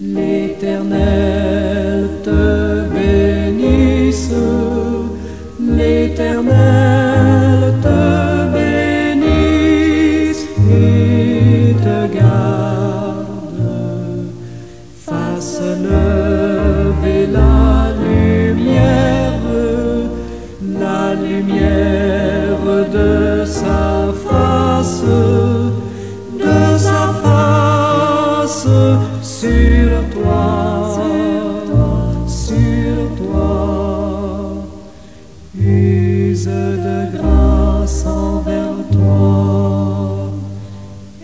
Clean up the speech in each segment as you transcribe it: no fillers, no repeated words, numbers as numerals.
L'Éternel te bénisse, l'Éternel te bénisse et te garde, fasse lever la lumière de sa face sur toi, use de grâce envers toi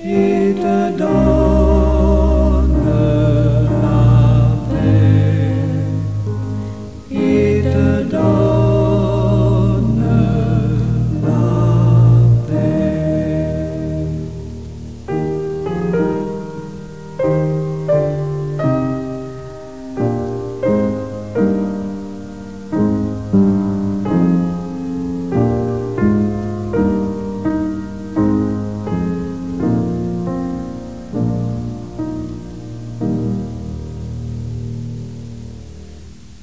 et te donne la paix, et te donne la paix.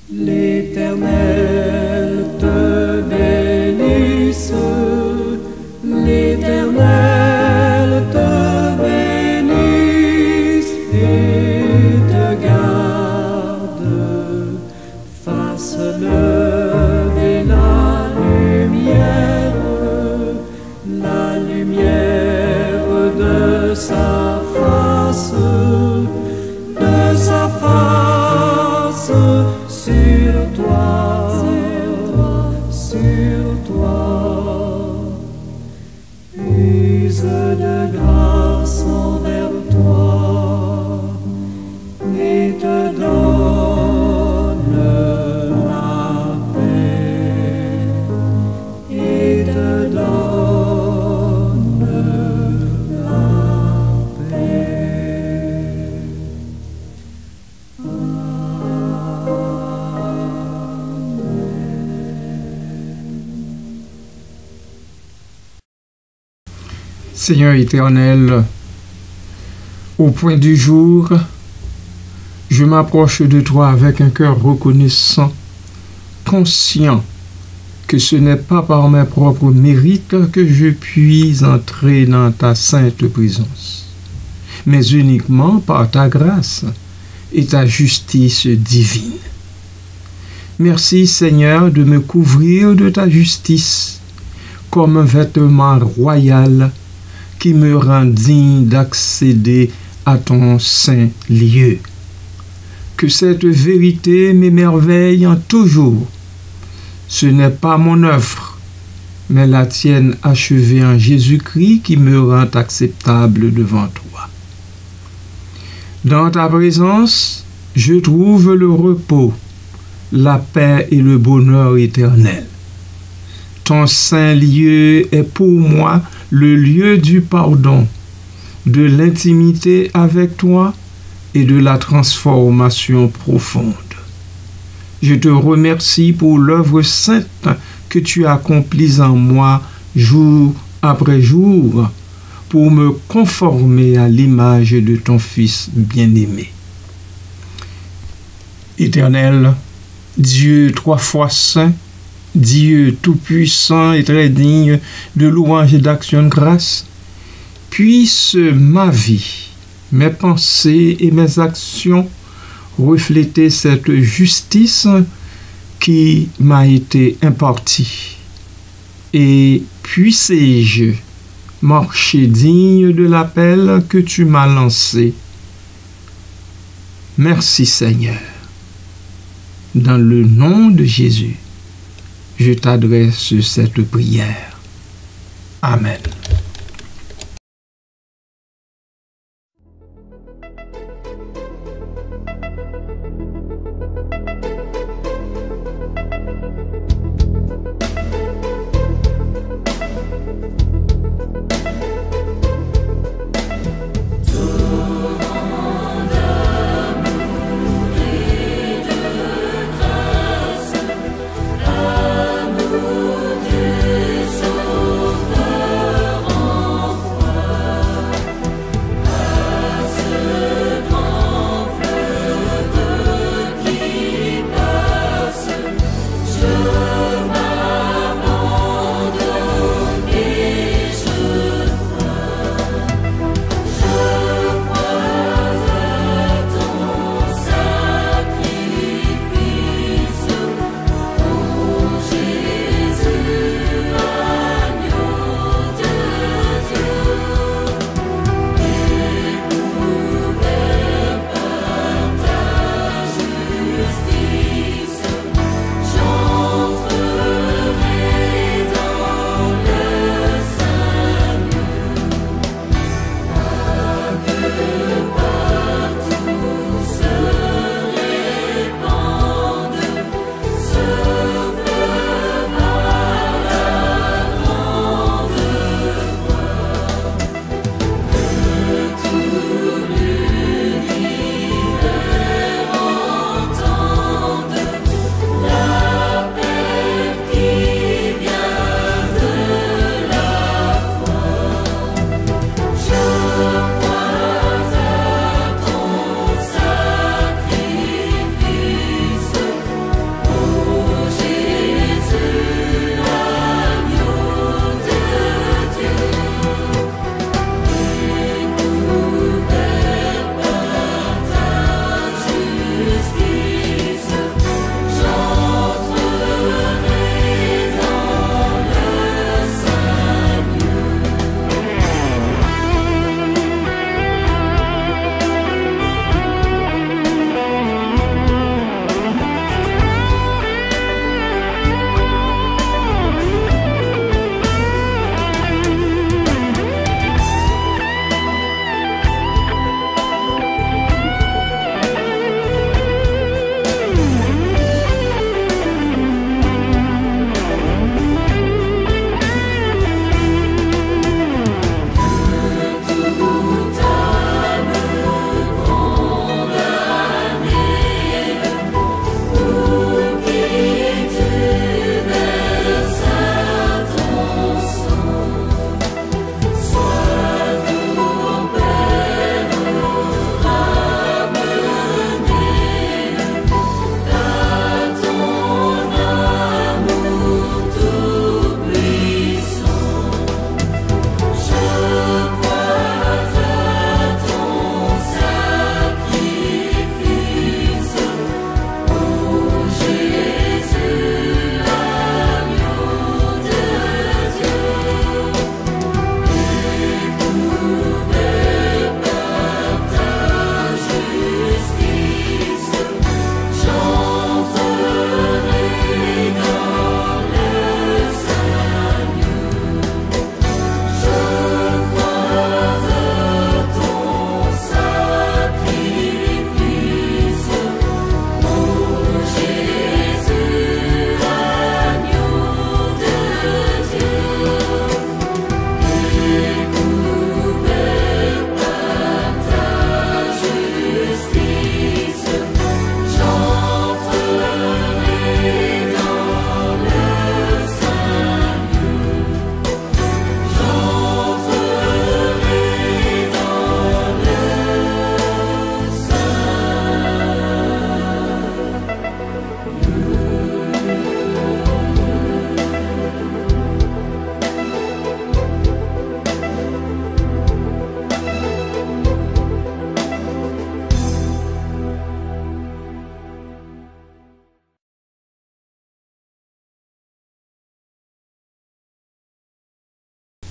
L'Éternel te bénisse, l'Éternel te bénisse et te garde, fasse lever la lumière de sa face sur toi, use de grâce envers toi et te donne la paix, et te donne la paix. Seigneur éternel, au point du jour, je m'approche de toi avec un cœur reconnaissant, conscient que ce n'est pas par mes propres mérites que je puis entrer dans ta sainte présence, mais uniquement par ta grâce et ta justice divine. Merci Seigneur de me couvrir de ta justice comme un vêtement royal qui me rend digne d'accéder à ton saint lieu. Que cette vérité m'émerveille en toujours. Ce n'est pas mon œuvre, mais la tienne achevée en Jésus-Christ qui me rend acceptable devant toi. Dans ta présence, je trouve le repos, la paix et le bonheur éternel. Ton saint lieu est pour moi le lieu du pardon, de l'intimité avec toi et de la transformation profonde. Je te remercie pour l'œuvre sainte que tu accomplis en moi jour après jour pour me conformer à l'image de ton Fils bien-aimé. Éternel, Dieu trois fois saint, Dieu tout-puissant et très digne de louange et d'action de grâce, puisse ma vie, mes pensées et mes actions refléter cette justice qui m'a été impartie. Et puissé-je marcher digne de l'appel que tu m'as lancé. Merci Seigneur. Dans le nom de Jésus, je t'adresse cette prière. Amen. Grâce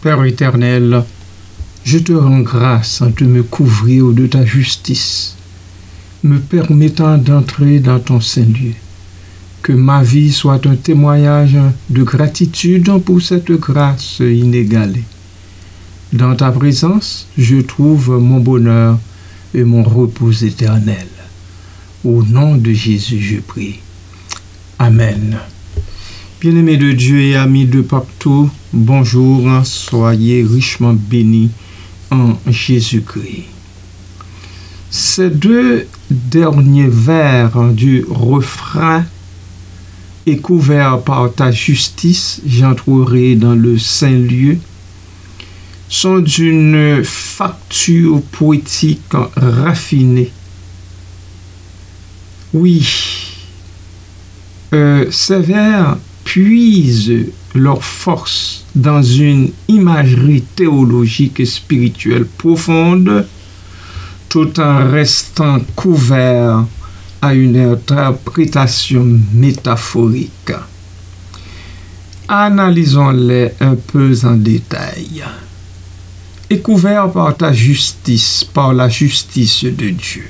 Père éternel, je te rends grâce de me couvrir de ta justice, me permettant d'entrer dans ton Saint-Lieu. Que ma vie soit un témoignage de gratitude pour cette grâce inégalée. Dans ta présence, je trouve mon bonheur et mon repos éternel. Au nom de Jésus, je prie. Amen. Bien-aimés de Dieu et amis de partout, bonjour, soyez richement bénis en Jésus-Christ. Ces deux derniers vers du refrain et couvert par ta justice, j'entrerai dans le Saint-Lieu, sont d'une facture poétique raffinée. Oui, ces vers puisent leur force dans une imagerie théologique et spirituelle profonde, tout en restant couverts à une interprétation métaphorique. Analysons-les un peu en détail. Et couvert par ta justice, par la justice de Dieu.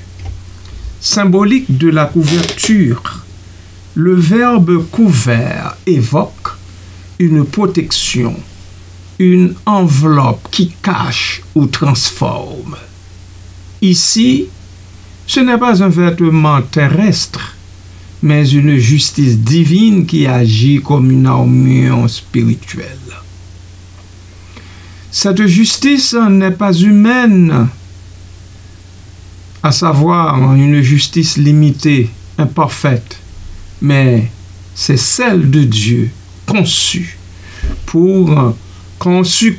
Symbolique de la couverture, le verbe couvert évoque une protection, une enveloppe qui cache ou transforme. Ici, ce n'est pas un vêtement terrestre, mais une justice divine qui agit comme une armure spirituelle. Cette justice n'est pas humaine, à savoir une justice limitée, imparfaite, mais c'est celle de Dieu, conçue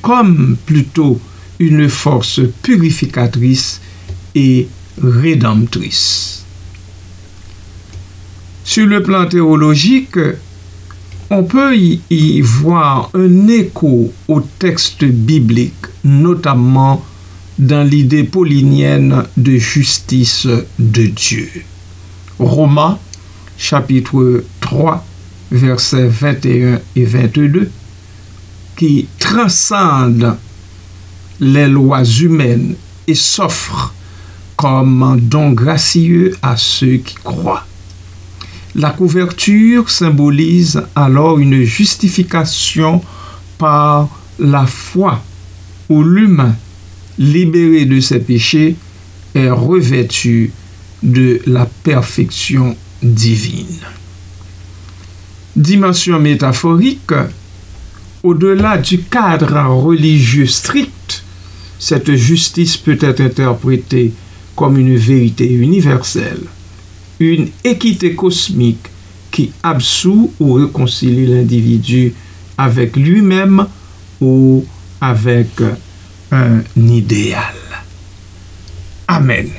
comme plutôt une force purificatrice et rédemptrice. Sur le plan théologique, on peut y voir un écho au texte biblique, notamment dans l'idée paulinienne de justice de Dieu. Romains, chapitre 3, versets 21 et 22, qui transcende les lois humaines et s'offre comme un don gracieux à ceux qui croient. La couverture symbolise alors une justification par la foi, où l'humain, libéré de ses péchés, est revêtu de la perfection divine. Dimension métaphorique, au-delà du cadre religieux strict, cette justice peut être interprétée comme une vérité universelle, une équité cosmique qui absout ou réconcilie l'individu avec lui-même ou avec un idéal. Amen.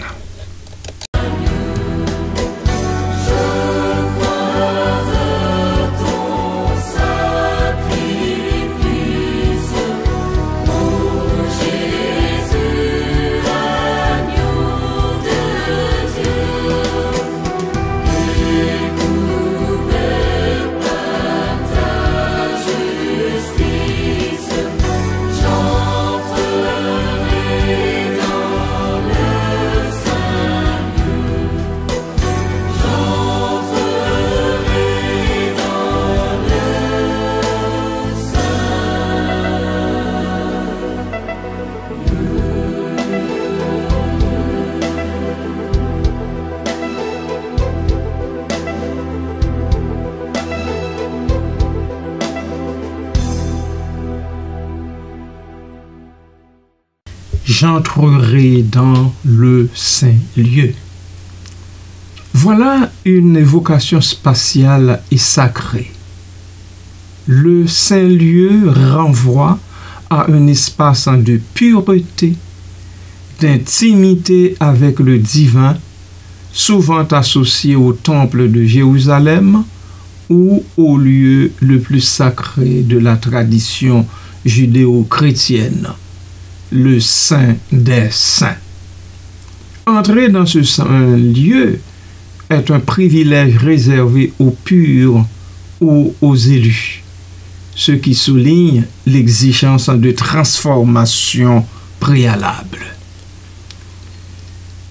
J'entrerai dans le Saint-Lieu. Voilà une évocation spatiale et sacrée. Le Saint-Lieu renvoie à un espace de pureté, d'intimité avec le divin, souvent associé au temple de Jérusalem ou au lieu le plus sacré de la tradition judéo-chrétienne, le Saint des Saints. Entrer dans ce saint lieu est un privilège réservé aux purs ou aux élus. ce qui souligne l'exigence de transformation préalable.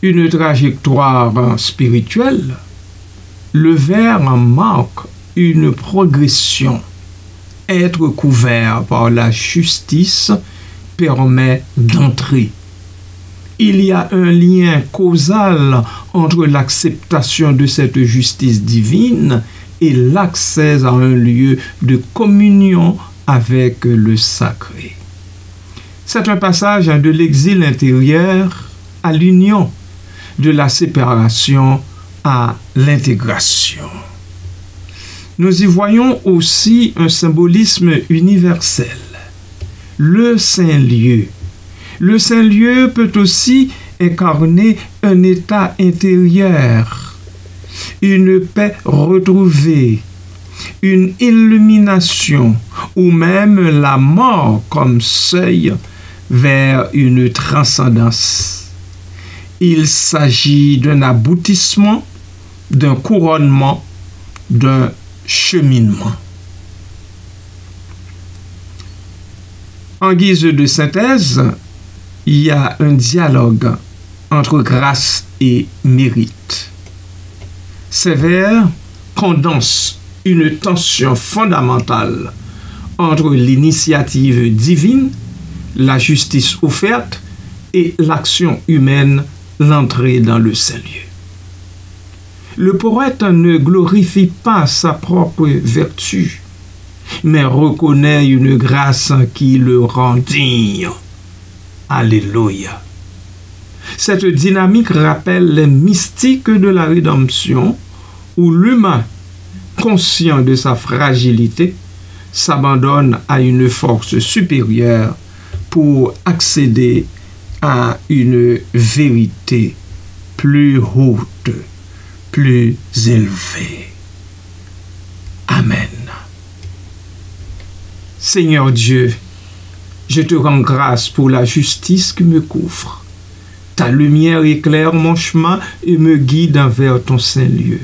Une trajectoire spirituelle, le vers marque une progression. Être couvert par la justice permet d'entrer. Il y a un lien causal entre l'acceptation de cette justice divine et l'accès à un lieu de communion avec le sacré. C'est un passage de l'exil intérieur à l'union, de la séparation à l'intégration. Nous y voyons aussi un symbolisme universel. Le Saint-Lieu. Le Saint-Lieu peut aussi incarner un état intérieur, une paix retrouvée, une illumination ou même la mort comme seuil vers une transcendance. Il s'agit d'un aboutissement, d'un couronnement, d'un cheminement. En guise de synthèse, il y a un dialogue entre grâce et mérite. Ces vers condensent une tension fondamentale entre l'initiative divine, la justice offerte et l'action humaine, l'entrée dans le Saint-Lieu. Le poète ne glorifie pas sa propre vertu, mais reconnaît une grâce qui le rend digne. Alléluia. Cette dynamique rappelle les mystiques de la rédemption où l'humain, conscient de sa fragilité, s'abandonne à une force supérieure pour accéder à une vérité plus haute, plus élevée. Amen. Seigneur Dieu, je te rends grâce pour la justice qui me couvre. Ta lumière éclaire mon chemin et me guide vers ton Saint-Lieu.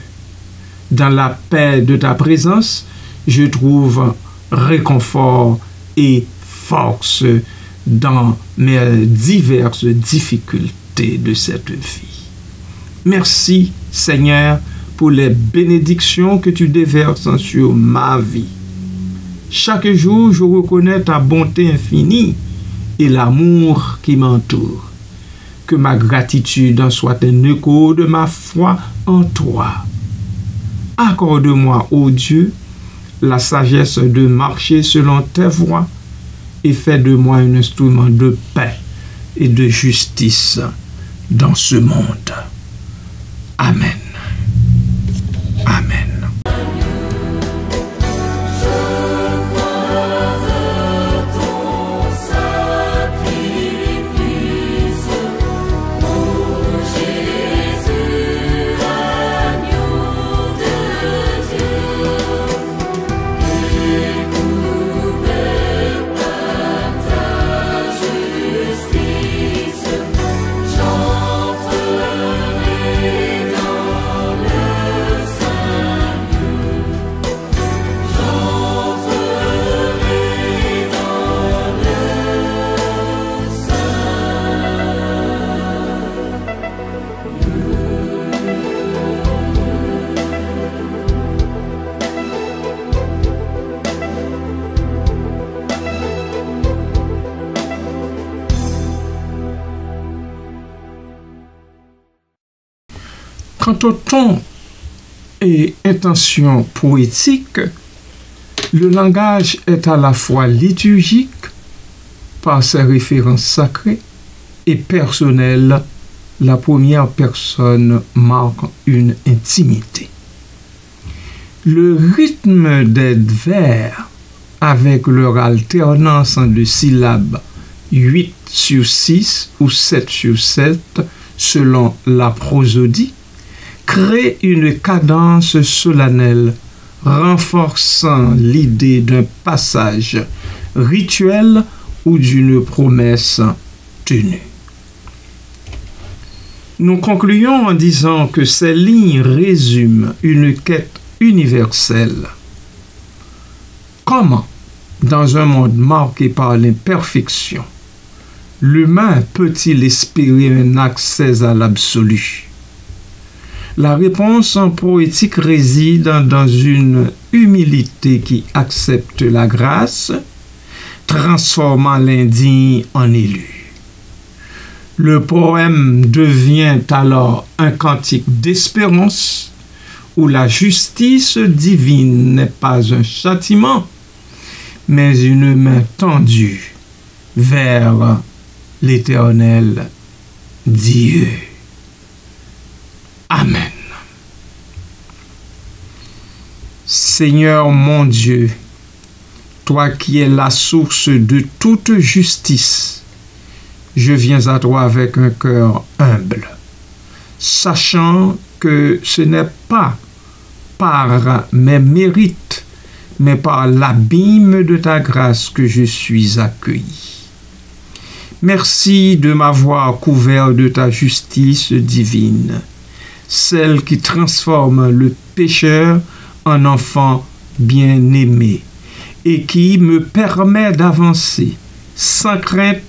Dans la paix de ta présence, je trouve réconfort et force dans mes diverses difficultés de cette vie. Merci, Seigneur, pour les bénédictions que tu déverses sur ma vie. Chaque jour, je reconnais ta bonté infinie et l'amour qui m'entoure. Que ma gratitude en soit un écho de ma foi en toi. Accorde-moi, ô Dieu, la sagesse de marcher selon tes voies et fais de moi un instrument de paix et de justice dans ce monde. Amen. Amen. Quant au ton et intention poétique, le langage est à la fois liturgique par ses références sacrées et personnel. La première personne marque une intimité. Le rythme des vers avec leur alternance de syllabes 8 sur 6 ou 7 sur 7 selon la prosodie crée une cadence solennelle renforçant l'idée d'un passage rituel ou d'une promesse tenue. Nous concluons en disant que ces lignes résument une quête universelle. Comment dans un monde marqué par l'imperfection, l'humain peut-il espérer un accès à l'absolu? La réponse en poétique réside dans une humilité qui accepte la grâce, transformant l'indigne en élu. Le poème devient alors un cantique d'espérance où la justice divine n'est pas un châtiment, mais une main tendue vers l'Éternel Dieu. Amen. Seigneur mon Dieu, toi qui es la source de toute justice, je viens à toi avec un cœur humble, sachant que ce n'est pas par mes mérites, mais par l'abîme de ta grâce que je suis accueilli. Merci de m'avoir couvert de ta justice divine, celle qui transforme le pécheur en enfant bien-aimé et qui me permet d'avancer sans crainte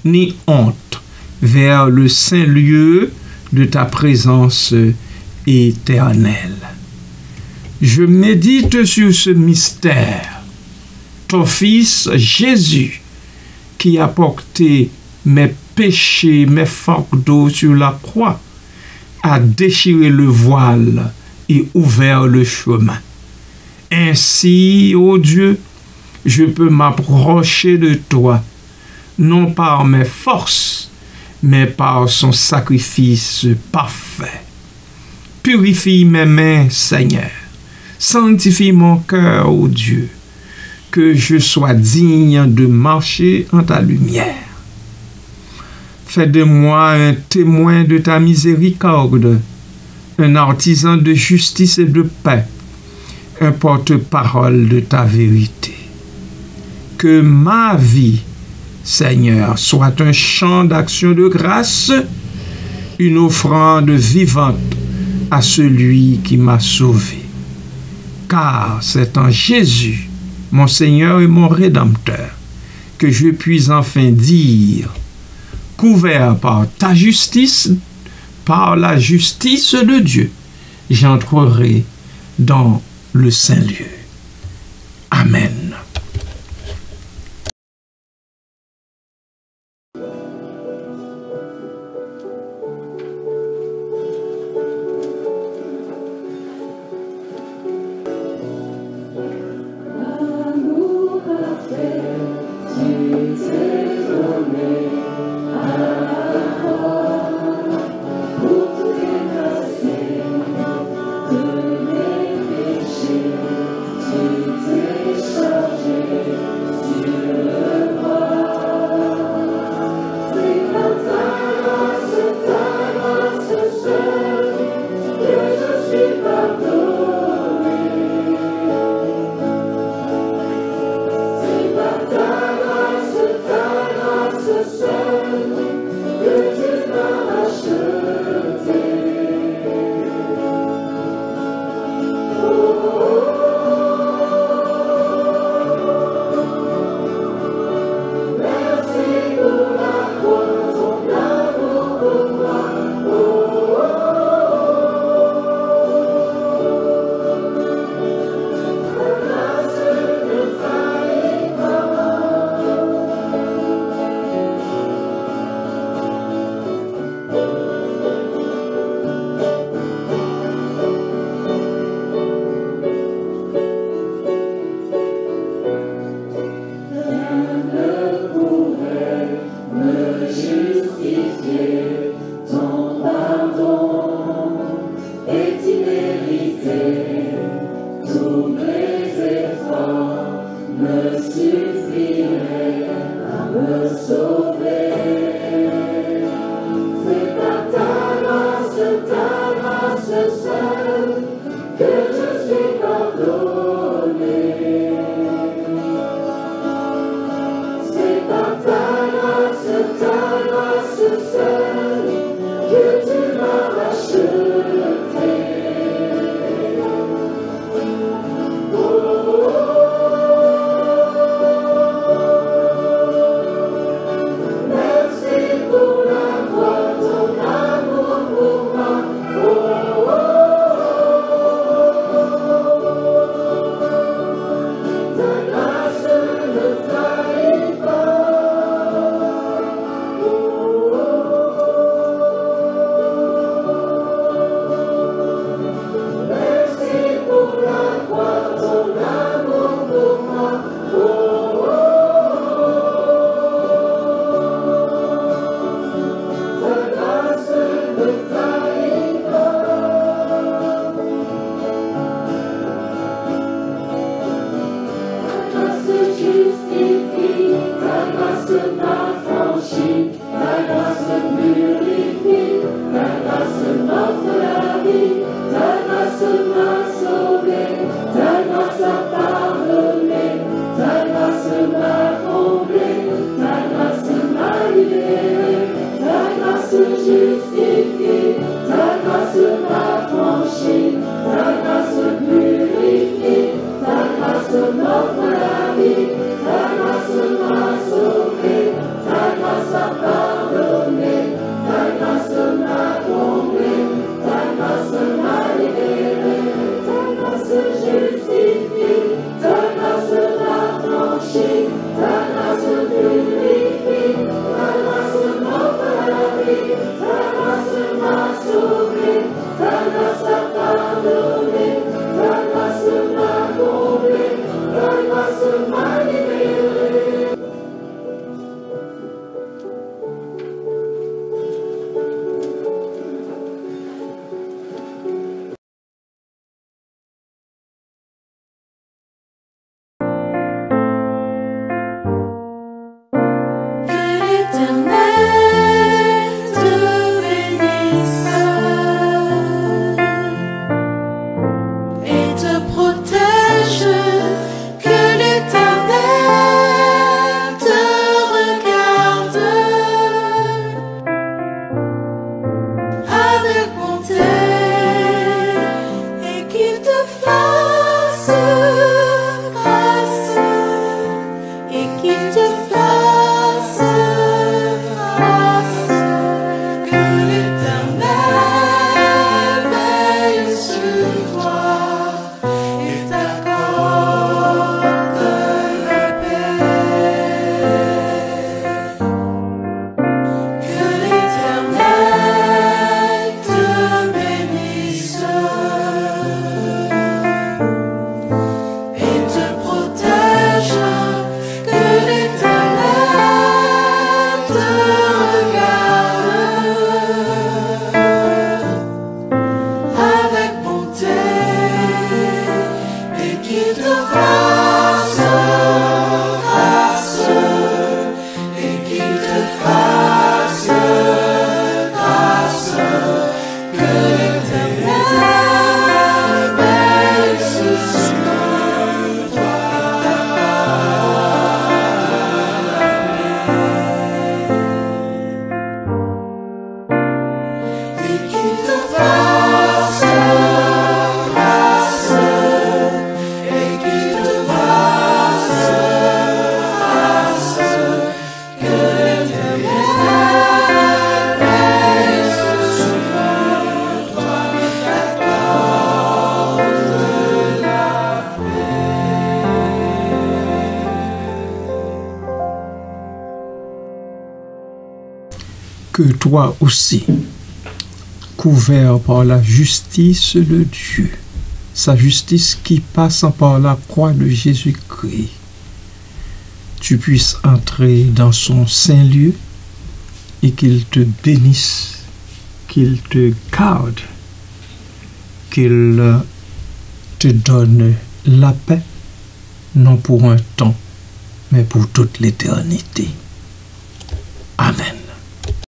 ni honte vers le saint lieu de ta présence éternelle. Je médite sur ce mystère, ton Fils Jésus, qui a porté mes péchés, mes fardeaux sur la croix, a déchiré le voile et ouvert le chemin. Ainsi, ô Dieu, je peux m'approcher de toi, non par mes forces, mais par son sacrifice parfait. Purifie mes mains, Seigneur. Sanctifie mon cœur, ô Dieu, que je sois digne de marcher en ta lumière. Fais de moi un témoin de ta miséricorde, un artisan de justice et de paix, un porte-parole de ta vérité. Que ma vie, Seigneur, soit un chant d'action de grâce, une offrande vivante à celui qui m'a sauvé. Car c'est en Jésus, mon Seigneur et mon Rédempteur, que je puis enfin dire, couvert par ta justice, par la justice de Dieu, j'entrerai dans le saint lieu. Amen. Que toi aussi, couvert par la justice de Dieu, sa justice qui passe par la croix de Jésus-Christ, tu puisses entrer dans son saint lieu et qu'il te bénisse, qu'il te garde, qu'il te donne la paix, non pour un temps, mais pour toute l'éternité. Amen.